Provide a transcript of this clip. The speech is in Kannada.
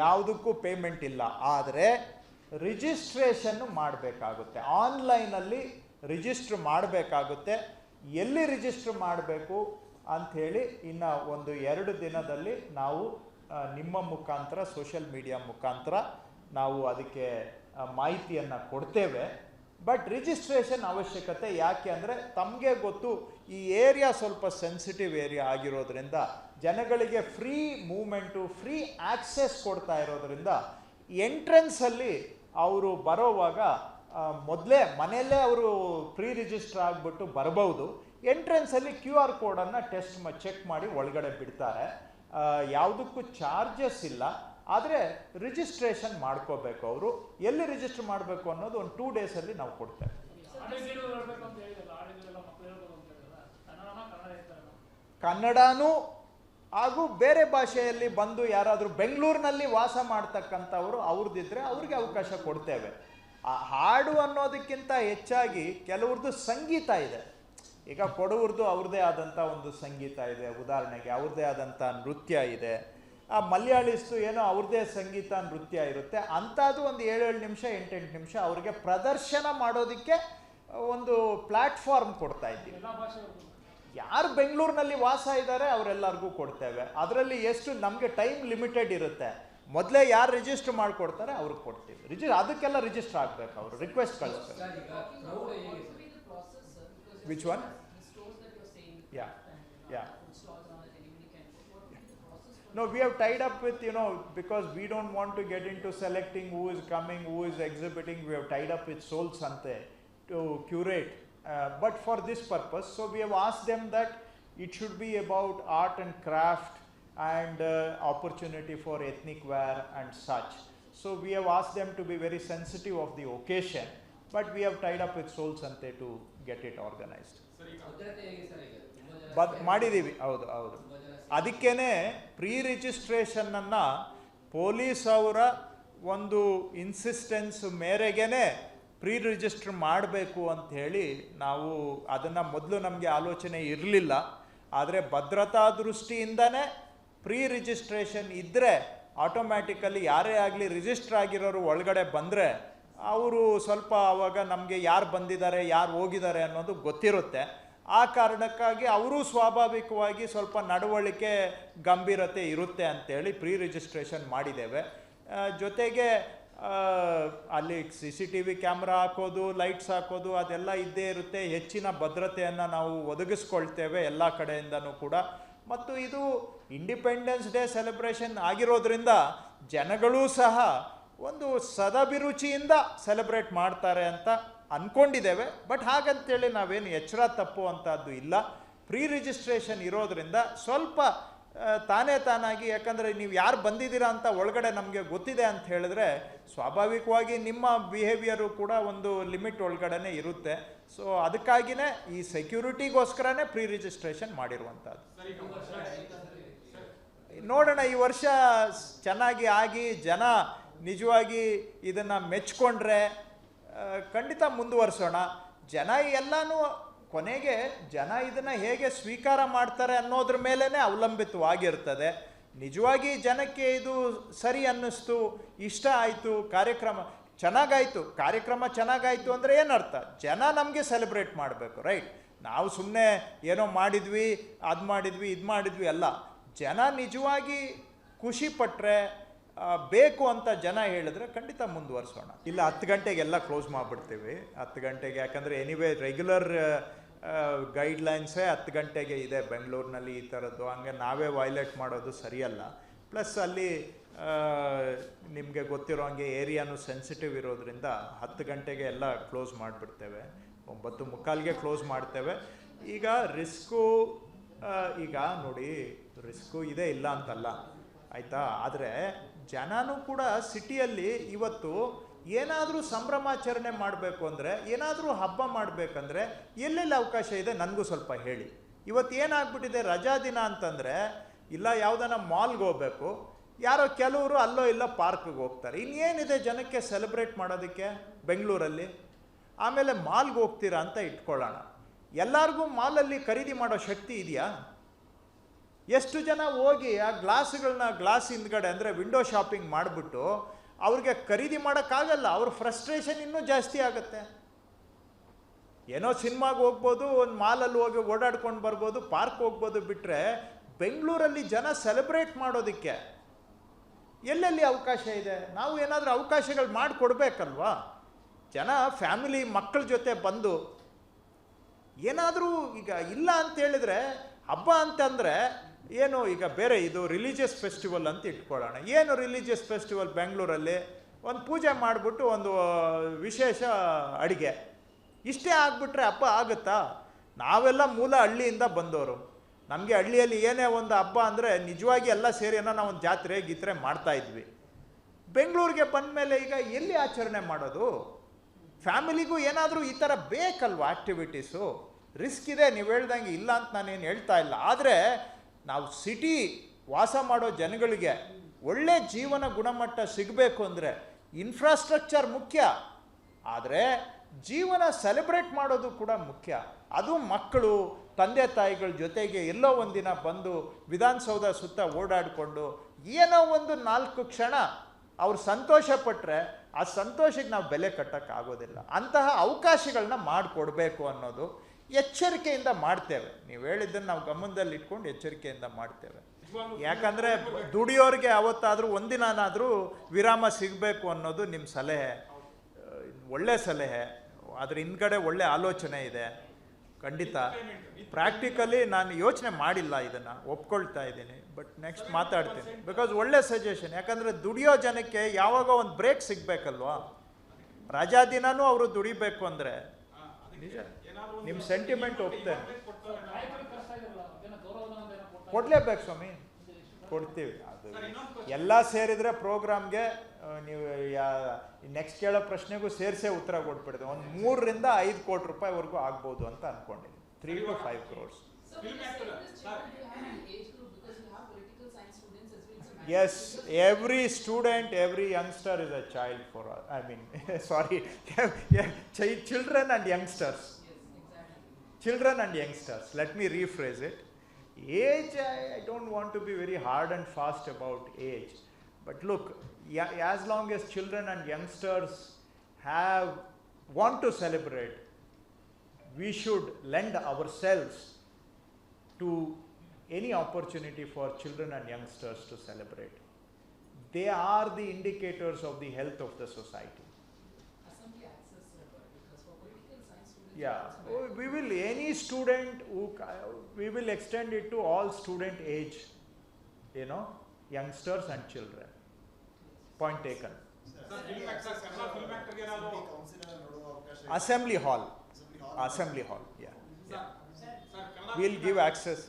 ಯಾವುದಕ್ಕೂ ಪೇಮೆಂಟ್ ಇಲ್ಲ. ಆದರೆ ರಿಜಿಸ್ಟ್ರೇಷನ್ನು ಮಾಡಬೇಕಾಗುತ್ತೆ, ಆನ್ಲೈನಲ್ಲಿ ರಿಜಿಸ್ಟ್ರ್ ಮಾಡಬೇಕಾಗುತ್ತೆ. ಎಲ್ಲಿ ರಿಜಿಸ್ಟ್ರ್ ಮಾಡಬೇಕು ಅಂಥೇಳಿ ಇನ್ನು 1-2 ದಿನದಲ್ಲಿ ನಾವು ನಿಮ್ಮ ಮುಖಾಂತರ, ಸೋಷಿಯಲ್ ಮೀಡಿಯಾ ಮುಖಾಂತರ ನಾವು ಅದಕ್ಕೆ ಮಾಹಿತಿಯನ್ನು ಕೊಡ್ತೇವೆ. ಬಟ್ ರಿಜಿಸ್ಟ್ರೇಷನ್ ಅವಶ್ಯಕತೆ ಯಾಕೆ ಅಂದರೆ, ತಮಗೆ ಗೊತ್ತು ಈ ಏರಿಯಾ ಸ್ವಲ್ಪ ಸೆನ್ಸಿಟಿವ್ ಏರಿಯಾ ಆಗಿರೋದ್ರಿಂದ, ಜನಗಳಿಗೆ ಫ್ರೀ ಮೂಮೆಂಟು, ಫ್ರೀ ಆಕ್ಸೆಸ್ ಕೊಡ್ತಾ ಇರೋದ್ರಿಂದ ಎಂಟ್ರೆನ್ಸಲ್ಲಿ ಅವರು ಬರೋವಾಗ ಮೊದಲೇ ಮನೆಯಲ್ಲೇ ಅವರು ಪ್ರೀ ರಿಜಿಸ್ಟರ್ ಆಗಿಬಿಟ್ಟು ಬರ್ಬೋದು. ಎಂಟ್ರೆನ್ಸಲ್ಲಿ QR ಕೋಡನ್ನು ಚೆಕ್ ಮಾಡಿ ಒಳಗಡೆ ಬಿಡ್ತಾರೆ. ಯಾವುದಕ್ಕೂ ಚಾರ್ಜಸ್ ಇಲ್ಲ. ಆದರೆ ರಿಜಿಸ್ಟ್ರೇಷನ್ ಮಾಡ್ಕೋಬೇಕು. ಅವರು ಎಲ್ಲಿ ರಿಜಿಸ್ಟರ್ ಮಾಡಬೇಕು ಅನ್ನೋದು ಒಂದು 2 ಡೇಸಲ್ಲಿ ನಾವು ಕೊಡ್ತೇವೆ. ಕನ್ನಡನೂ ಹಾಗೂ ಬೇರೆ ಭಾಷೆಯಲ್ಲಿ ಬಂದು ಯಾರಾದರೂ ಬೆಂಗಳೂರಿನಲ್ಲಿ ವಾಸ ಮಾಡ್ತಕ್ಕಂಥವ್ರು ಅವ್ರದ್ದಿದ್ರೆ ಅವ್ರಿಗೆ ಅವಕಾಶ ಕೊಡ್ತೇವೆ. ಆ ಹಾಡು ಅನ್ನೋದಕ್ಕಿಂತ ಹೆಚ್ಚಾಗಿ ಕೆಲವ್ರದ್ದು ಸಂಗೀತ ಇದೆ. ಈಗ ಕೊಡವ್ರದ್ದು ಅವ್ರದ್ದೇ ಆದಂಥ ಒಂದು ಸಂಗೀತ ಇದೆ, ಉದಾಹರಣೆಗೆ ಅವ್ರದ್ದೇ ಆದಂಥ ನೃತ್ಯ ಇದೆ. ಆ ಮಲಯಾಳಿಸ್ತು ಏನೋ ಅವ್ರದ್ದೇ ಸಂಗೀತ ನೃತ್ಯ ಇರುತ್ತೆ. ಅಂಥದ್ದು ಒಂದು 7 ನಿಮಿಷ 8 ನಿಮಿಷ ಅವ್ರಿಗೆ ಪ್ರದರ್ಶನ ಮಾಡೋದಕ್ಕೆ ಒಂದು ಪ್ಲ್ಯಾಟ್ಫಾರ್ಮ್ ಕೊಡ್ತಾ ಇದ್ದೀವಿ. ಯಾರು ಬೆಂಗಳೂರಿನಲ್ಲಿ ವಾಸ ಇದ್ದಾರೆ ಅವರೆಲ್ಲರಿಗೂ ಕೊಡ್ತೇವೆ. ಅದರಲ್ಲಿ ಎಷ್ಟು ನಮಗೆ ಟೈಮ್ ಲಿಮಿಟೆಡ್ ಇರುತ್ತೆ. ಮೊದಲೇ ಯಾರು ರಿಜಿಸ್ಟರ್ ಮಾಡಿಕೊಡ್ತಾರೆ ಅವ್ರಿಗೆ ಕೊಡ್ತೀವಿ. ಅದಕ್ಕೆಲ್ಲ ರಿಜಿಸ್ಟರ್ ಆಗಬೇಕು, ಅವರು ರಿಕ್ವೆಸ್ಟ್ ಕಳಿಸ್ತಾರೆ. Which one? Yeah No, we have tied up with, because we don't want to get into selecting who is coming, who is exhibiting. We have tied up with Soul Sante to curate. But for this purpose, so we have asked them that it should be about art and craft and opportunity for ethnic wear and such. So we have asked them to be very sensitive of the occasion, but we have tied up with Soul Sante to get it organized. But ಮಾಡಿದ್ದೀವಿ. ಹೌದು. ಅದಕ್ಕೇನೆ ಪ್ರೀ ರಿಜಿಸ್ಟ್ರೇಷನನ್ನು ಪೊಲೀಸ್ ಅವರ ಒಂದು ಇನ್ಸಿಸ್ಟೆನ್ಸ್ ಮೇರೆಗೇ ಪ್ರೀ ರಿಜಿಸ್ಟರ್ ಮಾಡಬೇಕು ಅಂಥೇಳಿ ನಾವು ಅದನ್ನು ಮೊದಲು ನಮಗೆ ಆಲೋಚನೆ ಇರಲಿಲ್ಲ. ಆದರೆ ಭದ್ರತಾ ದೃಷ್ಟಿಯಿಂದನೇ ಪ್ರೀ ರಿಜಿಸ್ಟ್ರೇಷನ್ ಇದ್ದರೆ ಆಟೋಮ್ಯಾಟಿಕಲಿ ಯಾರೇ ಆಗಲಿ ರಿಜಿಸ್ಟರ್ ಆಗಿರೋರು ಒಳಗಡೆ ಬಂದರೆ ಅವರು ಸ್ವಲ್ಪ ಆವಾಗ ನಮಗೆ ಯಾರು ಬಂದಿದ್ದಾರೆ ಯಾರು ಹೋಗಿದ್ದಾರೆ ಅನ್ನೋದು ಗೊತ್ತಿರುತ್ತೆ. ಆ ಕಾರಣಕ್ಕಾಗಿ ಅವರು ಸ್ವಾಭಾವಿಕವಾಗಿ ಸ್ವಲ್ಪ ನಡವಳಿಕೆ ಗಂಭೀರತೆ ಇರುತ್ತೆ ಅಂಥೇಳಿ ಪ್ರೀ ರಿಜಿಸ್ಟ್ರೇಷನ್ ಮಾಡಿದ್ದೇವೆ. ಜೊತೆಗೆ ಅಲ್ಲಿ CCTV ಕ್ಯಾಮ್ರಾ ಹಾಕೋದು, ಲೈಟ್ಸ್ ಹಾಕೋದು ಅದೆಲ್ಲ ಇದ್ದೇ ಇರುತ್ತೆ. ಹೆಚ್ಚಿನ ಭದ್ರತೆಯನ್ನು ನಾವು ಒದಗಿಸ್ಕೊಳ್ತೇವೆ ಎಲ್ಲ ಕಡೆಯಿಂದನೂ ಕೂಡ. ಮತ್ತು ಇದು ಇಂಡಿಪೆಂಡೆನ್ಸ್ ಡೇ ಸೆಲೆಬ್ರೇಷನ್ ಆಗಿರೋದ್ರಿಂದ ಜನಗಳೂ ಸಹ ಒಂದು ಸದಭಿರುಚಿಯಿಂದ ಸೆಲೆಬ್ರೇಟ್ ಮಾಡ್ತಾರೆ ಅಂತ ಅಂದ್ಕೊಂಡಿದ್ದೇವೆ. ಬಟ್ ಹಾಗಂತೇಳಿ ನಾವೇನು ಎಚ್ಚರ ತಪ್ಪುವಂಥದ್ದು ಇಲ್ಲ. ಪ್ರೀ ರಿಜಿಸ್ಟ್ರೇಷನ್ ಇರೋದ್ರಿಂದ ಸ್ವಲ್ಪ ತಾನಾಗಿ, ಯಾಕಂದರೆ ನೀವು ಯಾರು ಬಂದಿದ್ದೀರಾ ಅಂತ ಒಳಗಡೆ ನಮಗೆ ಗೊತ್ತಿದೆ ಅಂತ ಹೇಳಿದ್ರೆ ಸ್ವಾಭಾವಿಕವಾಗಿ ನಿಮ್ಮ ಬಿಹೇವಿಯರು ಕೂಡ ಒಂದು ಲಿಮಿಟ್ ಒಳಗಡೆ ಇರುತ್ತೆ. ಸೊ ಅದಕ್ಕಾಗಿಯೇ ಈ ಸೆಕ್ಯೂರಿಟಿಗೋಸ್ಕರನೇ ಪ್ರೀ ರಿಜಿಸ್ಟ್ರೇಷನ್ ಮಾಡಿರುವಂಥದ್ದು. ನೋಡೋಣ, ಈ ವರ್ಷ ಚೆನ್ನಾಗಿ ಆಗಿ ಜನ ನಿಜವಾಗಿ ಇದನ್ನು ಮೆಚ್ಕೊಂಡ್ರೆ ಖಂಡಿತ ಮುಂದುವರಿಸೋಣ. ಜನ ಎಲ್ಲನೂ ಕೊನೆಗೆ ಜನ ಇದನ್ನು ಹೇಗೆ ಸ್ವೀಕಾರ ಮಾಡ್ತಾರೆ ಅನ್ನೋದ್ರ ಮೇಲೇ ಅವಲಂಬಿತವಾಗಿರ್ತದೆ. ನಿಜವಾಗಿ ಜನಕ್ಕೆ ಇದು ಸರಿ ಅನ್ನಿಸ್ತು, ಇಷ್ಟ ಆಯಿತು, ಕಾರ್ಯಕ್ರಮ ಚೆನ್ನಾಗಾಯಿತು ಅಂದರೆ ಏನರ್ಥ? ಜನ ನಮಗೆ ಸೆಲೆಬ್ರೇಟ್ ಮಾಡಬೇಕು, ರೈಟ್? ನಾವು ಸುಮ್ಮನೆ ಏನೋ ಮಾಡಿದ್ವಿ, ಅದು ಮಾಡಿದ್ವಿ ಅಲ್ಲ. ಜನ ನಿಜವಾಗಿ ಖುಷಿ ಪಟ್ಟರೆ, ಬೇಕು ಅಂತ ಜನ ಹೇಳಿದ್ರೆ ಖಂಡಿತ ಮುಂದುವರಿಸೋಣ. ಇಲ್ಲ 10 ಗಂಟೆಗೆಲ್ಲ ಕ್ಲೋಸ್ ಮಾಡಿಬಿಡ್ತೀವಿ. 10 ಗಂಟೆಗೆ, ಯಾಕಂದರೆ ಎನಿವೇ ರೆಗ್ಯುಲರ್ ಗೈಡ್ಲೈನ್ಸೇ 10 ಗಂಟೆಗೆ ಇದೆ ಬೆಂಗಳೂರಿನಲ್ಲಿ ಈ ಥರದ್ದು. ಹಂಗೆ ನಾವೇ ವೈಲೇಟ್ ಮಾಡೋದು ಸರಿಯಲ್ಲ. ಪ್ಲಸ್ ಅಲ್ಲಿ ನಿಮಗೆ ಗೊತ್ತಿರೋ ಹಂಗೆ ಏರಿಯಾನು ಸೆನ್ಸಿಟಿವ್ ಇರೋದ್ರಿಂದ 10 ಗಂಟೆಗೆ ಎಲ್ಲ ಕ್ಲೋಸ್ ಮಾಡಿಬಿಡ್ತೇವೆ. 9:45ಗೆ ಕ್ಲೋಸ್ ಮಾಡ್ತೇವೆ. ಈಗ ರಿಸ್ಕು, ಈಗ ನೋಡಿ, ರಿಸ್ಕು ಇದೆ ಇಲ್ಲ ಅಂತಲ್ಲ, ಆಯಿತಾ? ಆದರೆ ಜನನೂ ಕೂಡ ಸಿಟಿಯಲ್ಲಿ ಇವತ್ತು ಏನಾದರೂ ಸಂಭ್ರಮಾಚರಣೆ ಮಾಡಬೇಕು ಅಂದರೆ, ಏನಾದರೂ ಹಬ್ಬ ಮಾಡಬೇಕಂದ್ರೆ ಎಲ್ಲೆಲ್ಲಿ ಅವಕಾಶ ಇದೆ ನನಗೂ ಸ್ವಲ್ಪ ಹೇಳಿ. ಇವತ್ತು ಏನಾಗ್ಬಿಟ್ಟಿದೆ, ರಜಾ ದಿನ ಅಂತಂದರೆ ಇಲ್ಲ ಯಾವುದನ್ನ ಮಾಲ್ಗೆ ಹೋಗಬೇಕು, ಯಾರೋ ಕೆಲವರು ಅಲ್ಲೋ ಇಲ್ಲ ಪಾರ್ಕ್ಗೆ ಹೋಗ್ತಾರೆ. ಇನ್ನೇನಿದೆ ಜನಕ್ಕೆ ಸೆಲೆಬ್ರೇಟ್ ಮಾಡೋದಕ್ಕೆ ಬೆಂಗಳೂರಲ್ಲಿ? ಆಮೇಲೆ ಮಾಲ್ಗೆ ಹೋಗ್ತೀರಾ ಅಂತ ಇಟ್ಕೊಳ್ಳೋಣ. ಎಲ್ಲರಿಗೂ ಮಾಲಲ್ಲಿ ಖರೀದಿ ಮಾಡೋ ಶಕ್ತಿ ಇದೆಯಾ? ಎಷ್ಟು ಜನ ಹೋಗಿ ಆ ಗ್ಲಾಸ್ ಹಿಂದ್ಗಡೆ ಅಂದರೆ ವಿಂಡೋ ಶಾಪಿಂಗ್ ಮಾಡಿಬಿಟ್ಟು ಅವ್ರಿಗೆ ಖರೀದಿ ಮಾಡೋಕ್ಕಾಗಲ್ಲ, ಅವ್ರ ಫ್ರಸ್ಟ್ರೇಷನ್ ಇನ್ನೂ ಜಾಸ್ತಿ ಆಗುತ್ತೆ. ಏನೋ ಸಿನಿಮಾಗೆ ಹೋಗ್ಬೋದು, ಒಂದು ಮಾಲಲ್ಲಿ ಹೋಗಿ ಓಡಾಡ್ಕೊಂಡು ಬರ್ಬೋದು, ಪಾರ್ಕ್ ಹೋಗ್ಬೋದು, ಬಿಟ್ಟರೆ ಬೆಂಗಳೂರಲ್ಲಿ ಜನ ಸೆಲೆಬ್ರೇಟ್ ಮಾಡೋದಕ್ಕೆ ಎಲ್ಲೆಲ್ಲಿ ಅವಕಾಶ ಇದೆ? ನಾವು ಏನಾದರೂ ಅವಕಾಶಗಳು ಮಾಡಿಕೊಡ್ಬೇಕಲ್ವಾ? ಜನ ಫ್ಯಾಮಿಲಿ ಮಕ್ಕಳ ಜೊತೆ ಬಂದು ಏನಾದರೂ, ಈಗ ಇಲ್ಲ ಅಂತ ಹೇಳಿದ್ರೆ ಹಬ್ಬ ಅಂತಂದರೆ ಏನು, ಈಗ ಬೇರೆ ಇದು ರಿಲಿಜಿಯಸ್ ಫೆಸ್ಟಿವಲ್ ಅಂತ ಇಟ್ಕೊಳ್ಳೋಣ. ಏನು ರಿಲಿಜಿಯಸ್ ಫೆಸ್ಟಿವಲ್? ಬೆಂಗಳೂರಲ್ಲಿ ಒಂದು ಪೂಜೆ ಮಾಡಿಬಿಟ್ಟು ಒಂದು ವಿಶೇಷ ಅಡುಗೆ, ಇಷ್ಟೇ ಆಗಿಬಿಟ್ರೆ ಹಬ್ಬ ಆಗುತ್ತಾ? ನಾವೆಲ್ಲ ಮೂಲ ಹಳ್ಳಿಯಿಂದ ಬಂದವರು. ನಮಗೆ ಹಳ್ಳಿಯಲ್ಲಿ ಏನೇ ಒಂದು ಹಬ್ಬ ಅಂದರೆ ನಿಜವಾಗಿ ಎಲ್ಲ ಸೇರಿ ಏನೋ ನಾವು ಒಂದು ಜಾತ್ರೆ ಗೀತ್ರೆ ಮಾಡ್ತಾಯಿದ್ವಿ. ಬೆಂಗಳೂರಿಗೆ ಬಂದ ಮೇಲೆ ಈಗ ಎಲ್ಲಿ ಆಚರಣೆ ಮಾಡೋದು? ಫ್ಯಾಮಿಲಿಗೂ ಏನಾದರೂ ಈ ಥರ ಬೇಕಲ್ವ ಆ್ಯಕ್ಟಿವಿಟೀಸು. ರಿಸ್ಕ್ ಇದೆ, ನೀವು ಹೇಳ್ದಂಗೆ ಇಲ್ಲ ಅಂತ ನಾನೇನು ಹೇಳ್ತಾ ಇಲ್ಲ. ಆದರೆ ನಾವು ಸಿಟಿ ವಾಸ ಮಾಡೋ ಜನಗಳಿಗೆ ಒಳ್ಳೆ ಜೀವನ ಗುಣಮಟ್ಟ ಸಿಗಬೇಕು ಅಂದರೆ ಇನ್ಫ್ರಾಸ್ಟ್ರಕ್ಚರ್ ಮುಖ್ಯ, ಆದರೆ ಜೀವನ ಸೆಲೆಬ್ರೇಟ್ ಮಾಡೋದು ಕೂಡ ಮುಖ್ಯ. ಅದು ಮಕ್ಕಳು ತಂದೆ ತಾಯಿಗಳ ಜೊತೆಗೆ ಎಲ್ಲೋ ಒಂದಿನ ಬಂದು ವಿಧಾನಸೌಧ ಸುತ್ತ ಓಡಾಡಿಕೊಂಡು ಏನೋ ಒಂದು 4 ಕ್ಷಣ ಅವ್ರು ಸಂತೋಷ ಪಟ್ಟರೆ ಆ ಸಂತೋಷಕ್ಕೆ ನಾವು ಬೆಲೆ ಕಟ್ಟೋಕ್ಕಾಗೋದಿಲ್ಲ. ಅಂತಹ ಅವಕಾಶಗಳನ್ನ ಮಾಡಿಕೊಡ್ಬೇಕು ಅನ್ನೋದು ಎಚ್ಚರಿಕೆಯಿಂದ ಮಾಡ್ತೇವೆ. ನೀವು ಹೇಳಿದ್ದನ್ನು ನಾವು ಗಮನದಲ್ಲಿ ಇಟ್ಕೊಂಡು ಎಚ್ಚರಿಕೆಯಿಂದ ಮಾಡ್ತೇವೆ. ಯಾಕಂದರೆ ದುಡಿಯೋರಿಗೆ ಯಾವತ್ತಾದರೂ ಒಂದಿನಾದರೂ ವಿರಾಮ ಸಿಗಬೇಕು ಅನ್ನೋದು ನಿಮ್ಮ ಸಲಹೆ, ಒಳ್ಳೆ ಸಲಹೆ. ಅದ್ರ ಹಿಂದ್ಗಡೆ ಒಳ್ಳೆ ಆಲೋಚನೆ ಇದೆ ಖಂಡಿತ. ಪ್ರಾಕ್ಟಿಕಲಿ ನಾನು ಯೋಚನೆ ಮಾಡಿಲ್ಲ, ಇದನ್ನು ಒಪ್ಕೊಳ್ತಾ ಇದ್ದೀನಿ. ಬಟ್ ನೆಕ್ಸ್ಟ್ ಮಾತಾಡ್ತೀನಿ, ಬಿಕಾಸ್ ಒಳ್ಳೆ ಸಜೆಷನ್. ಯಾಕಂದರೆ ದುಡಿಯೋ ಜನಕ್ಕೆ ಯಾವಾಗ ಒಂದು ಬ್ರೇಕ್ ಸಿಗಬೇಕಲ್ವಾ? ರಜಾ ದಿನವೂ ಅವರು ದುಡಿಬೇಕು ಅಂದರೆ ನಿಜ. ನಿಮ್ಮ ಸೆಂಟಿಮೆಂಟ್ ಒಪ್ತೇನೆ, ಕೊಡಲೇಬೇಕು ಸ್ವಾಮಿ, ಕೊಡ್ತೀವಿ. ಅದು ಎಲ್ಲ ಸೇರಿದರೆ ಪ್ರೋಗ್ರಾಮ್ಗೆ ನೀವು ನೆಕ್ಸ್ಟ್ ಕೇಳೋ ಪ್ರಶ್ನೆಗೂ ಸೇರಿಸೇ ಉತ್ತರ ಕೊಟ್ಬಿಡ್ತೀವಿ. ಒಂದು 3 ರಿಂದ 5 ಕೋಟಿ ರೂಪಾಯಿವರೆಗೂ ಆಗ್ಬೋದು ಅಂತ ಅಂದ್ಕೊಂಡಿದ್ದೀನಿ. 3 to 5 crores. Yes, every student, every youngster is a child for us. I mean, sorry, children and youngsters. Children and youngsters. Let me rephrase it. Age, I don't want to be very hard and fast about age. But look, as long as children and youngsters want to celebrate, we should lend ourselves to any opportunity for children and youngsters to celebrate. They are the indicators of the health of the society. Yeah, we will, any student we will extend it to all student age, youngsters and children. Point taken. Assembly hall, yeah. We'll give access.